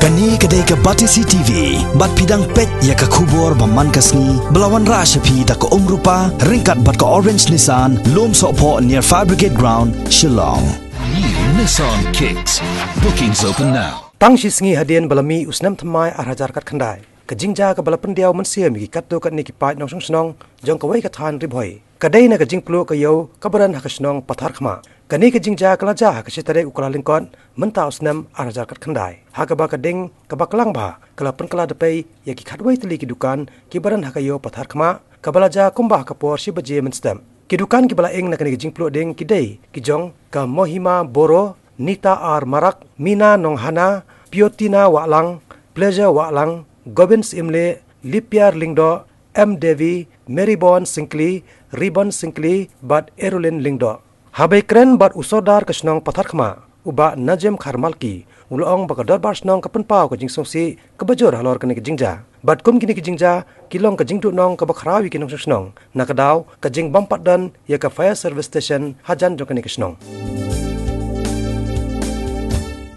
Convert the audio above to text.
Kani kedai ke Batisi TV, bat pidang pet ya ke kubur baman kasni, belawan rashapi da ke rupa, ringkat bat ke Orange Nissan, lom sokpo near Fire Brigade Ground, Shillong. New Nissan Kicks. Bookings open now. Tang shisngi hadian balami usnam thamai arhajar kat khandai. Kajingja ka balapan diaw mansia mi kat do kat ni ki pai nong snong jong ka wai ka than ribhoi. Kadai na kajing plu ka yo kabaran hakasnong pathar khma. Kani kajingja kala ja ka sitare ukala lingkon menta usnam arhajar kat khandai. Ha ka ba kading ka ba klang ba kala pen kala dapei ya ki khatwai tali ki dukan ki baran hakayo pathar khma kabala ja kumba ka por si baje menstam. Ki dukan ki bala eng na kani kajing plu ding ki dei ki jong ka Mohima Boro Nita R Marak Mina Nonghana Piotina Walang Pleasure Walang Gobins Imle, Lipiar Lingdo, M. Devi, Marybon Sinkli, Ribbon Sinkli, Bat Erulin Lingdo. Habai kren bat usodar kasnong patharkhma, uba Najem Kharmalki, ulong bakador bar snong kapan pau ka jingsong si kabajor halor kani jingja. Bat kum kini jingja, kilong ka jingdu nong ka bakhrawi kinong snong, nakadaw ka jing bampat dan ya ka fire service station hajan jo kani kasnong.